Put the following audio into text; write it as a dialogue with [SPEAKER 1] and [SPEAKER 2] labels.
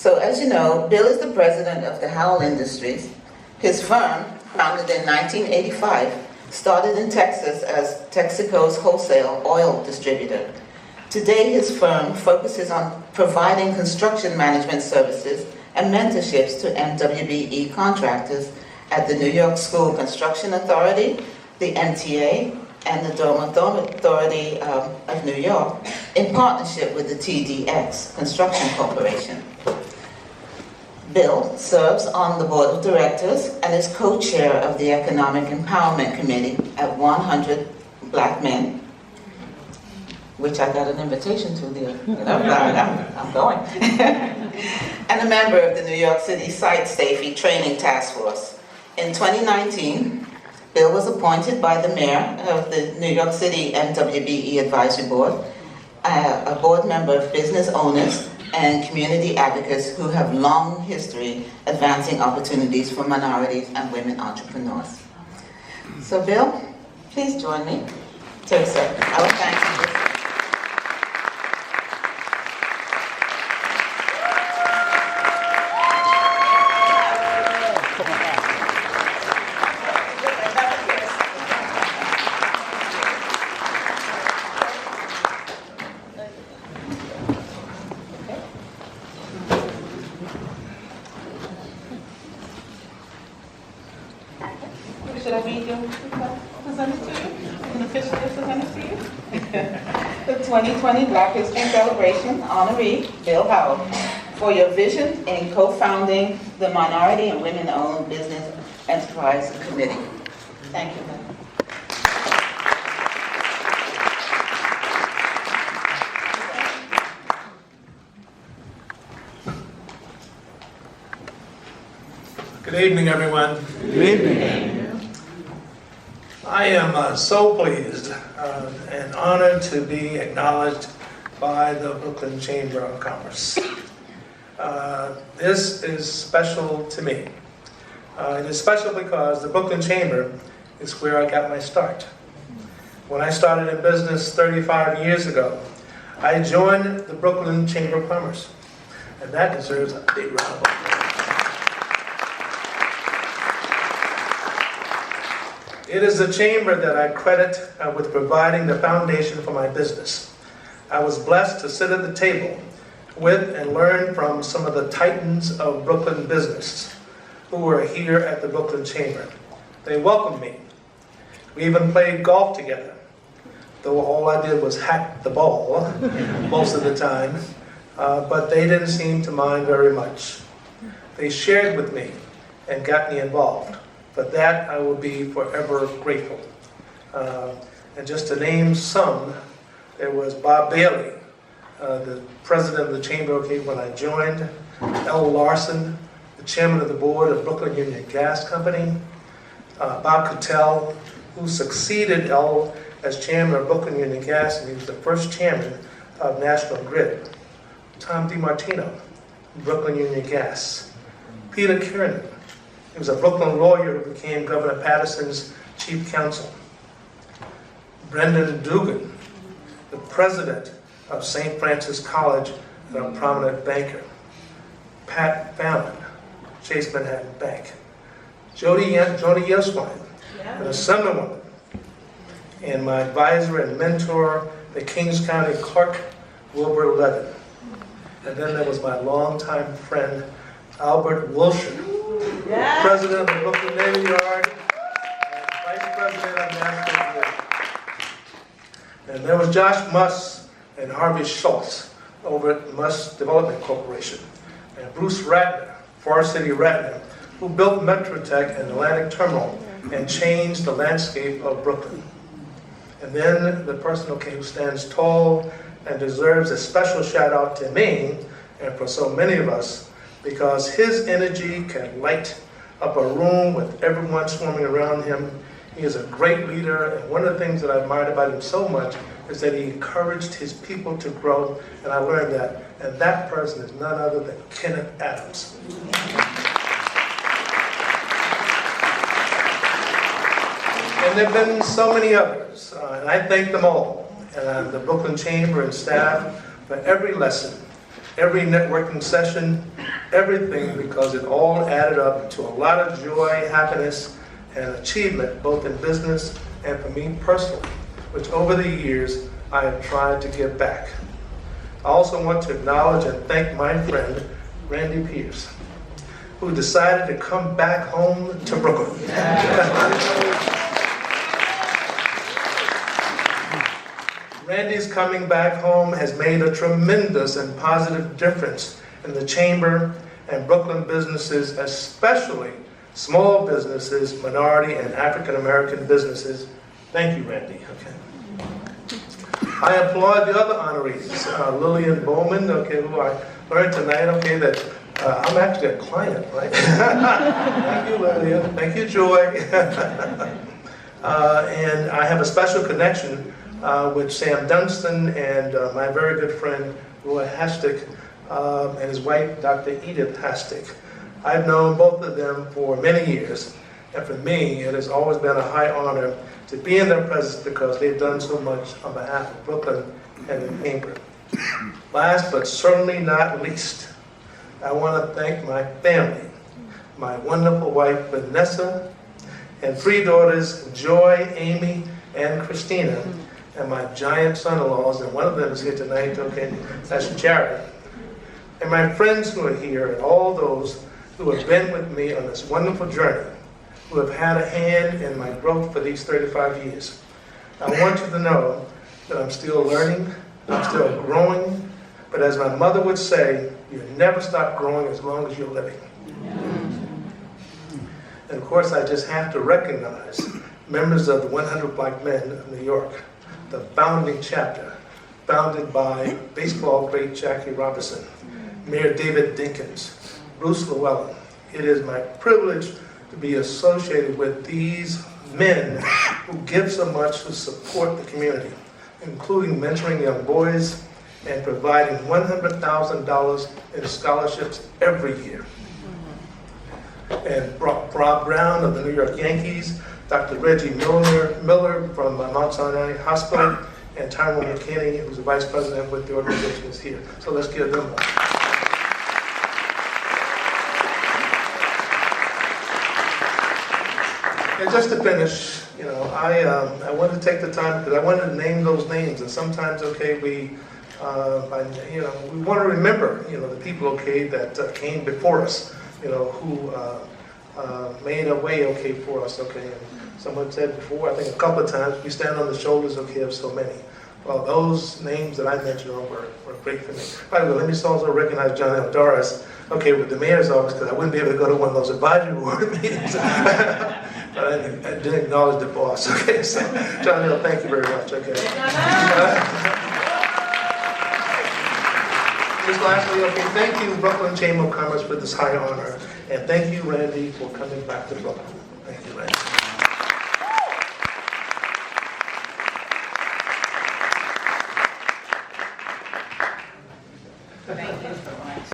[SPEAKER 1] So as you know, Bill is the president of the Howell Industries. His firm, founded in 1985, started in Texas as Texaco's wholesale oil distributor. Today, his firm focuses on providing construction management services and mentorships to MWBE contractors at the New York School Construction Authority, the MTA, and the Dome Authority of New York, in partnership with the TDX Construction Corporation. Bill serves on the board of directors and is co-chair of the Economic Empowerment Committee at 100 Black Men, which I got an invitation to there. I'm going. And a member of the New York City Site Safety Training Task Force. In 2019, Bill was appointed by the mayor of the New York City MWBE Advisory Board, a board member of business owners and community advocates who have long history advancing opportunities for minorities and women entrepreneurs. So Bill, please join me to accept our thanks. Should I read your present it to you? An official present it to you? The 2020 Black History Celebration honoree, Bill Howell, for your vision in co-founding the Minority and Women-Owned Business Enterprise Committee. Thank you, Bill.
[SPEAKER 2] Good evening, everyone.
[SPEAKER 3] Good evening.
[SPEAKER 2] I am so pleased and honored to be acknowledged by the Brooklyn Chamber of Commerce. This is special to me. It is special because the Brooklyn Chamber is where I got my start. When I started in business 35 years ago, I joined the Brooklyn Chamber of Commerce, and that deserves a big round of applause. It is the chamber that I credit with providing the foundation for my business. I was blessed to sit at the table with and learn from some of the titans of Brooklyn business who were here at the Brooklyn Chamber. They welcomed me. We even played golf together, though all I did was hack the ball most of the time, but they didn't seem to mind very much. They shared with me and got me involved. For that, I will be forever grateful. And just to name some, there was Bob Billie, the president of the chamber when I joined, L. Larson, the chairman of the board of Brooklyn Union Gas Company, Bob Cattell, who succeeded L. as chairman of Brooklyn Union Gas, and he was the first chairman of National Grid, Tom DiMartino, Brooklyn Union Gas, Peter Kiernan. He was a Brooklyn lawyer who became Governor Patterson's chief counsel. Brendan Dugan, the president of St. Francis College and a prominent banker. Pat Fallon, Chase Manhattan Bank. Jody Yeswine, an assemblywoman. And my advisor and mentor, the Kings County clerk, Wilbur Levin. And then there was my longtime friend, Albert Wilshire, president of the Brooklyn Navy Yard and vice president of National Grid. And there was Josh Muss and Harvey Schultz over at Muss Development Corporation. And Bruce Ratner, Forest City Ratner, who built Metrotech and Atlantic Terminal and changed the landscape of Brooklyn. And then the person who stands tall and deserves a special shout out to me and for so many of us, because his energy can light up a room with everyone swarming around him. He is a great leader, and one of the things that I admired about him so much is that he encouraged his people to grow, and I learned that. And that person is none other than Kenneth Adams. And there have been so many others, and I thank them all, and the Brooklyn Chamber and staff for every lesson, every networking session, everything because it all added up to a lot of joy, happiness, and achievement, both in business and for me personally, which over the years I have tried to give back. I also want to acknowledge and thank my friend, Randy Pierce, who decided to come back home to Brooklyn. Randy's coming back home has made a tremendous and positive difference in the Chamber and Brooklyn businesses, especially small businesses, minority and African American businesses. Thank you, Randy. Okay. I applaud the other honorees, Lillian Bowman, okay, who I learned tonight, okay, that I'm actually a client, right? Thank you, Lillian. Thank you, Joy. And I have a special connection with Sam Dunstan and my very good friend, Roy Hastick, and his wife, Dr. Edith Hastick. I've known both of them for many years, and for me, it has always been a high honor to be in their presence because they've done so much on behalf of Brooklyn and the Chamber. Last but certainly not least, I want to thank my family, my wonderful wife, Vanessa, and 3 daughters, Joy, Amy, and Christina, and my giant son-in-laws, and one of them is here tonight, okay, that's Jared. And my friends who are here, and all those who have been with me on this wonderful journey, who have had a hand in my growth for these 35 years. I want you to know that I'm still learning, I'm still growing, but as my mother would say, you never stop growing as long as you're living. And of course, I just have to recognize members of the 100 Black Men of New York, the founding chapter, founded by baseball great Jackie Robinson, Mayor David Dinkins, Bruce Llewellyn. It is my privilege to be associated with these men who give so much to support the community, including mentoring young boys and providing $100,000 in scholarships every year. And Rob Brown of the New York Yankees, Dr. Reggie Miller from Mount Sinai Hospital, and Tyrone McKinney, who's the vice president with the organization, is here. So let's give them one. And just to finish, you know, I wanted to take the time because I wanted to name those names. And sometimes, okay, we want to remember, you know, the people, okay, that came before us, you know, who made a way, okay, for us, okay. And someone said before, I think a couple of times, we stand on the shoulders, okay, of so many. Well, those names that I mentioned were great for me. By the way, let me also recognize John L. Doris, okay, with the mayor's office, because I wouldn't be able to go to one of those advisory board meetings. But I didn't acknowledge the boss, okay? So, John Hill, thank you very much, okay? Just lastly, okay, thank you, Brooklyn Chamber of Commerce, for this high honor. And thank you, Randy, for coming back to Brooklyn. Thank you, Randy.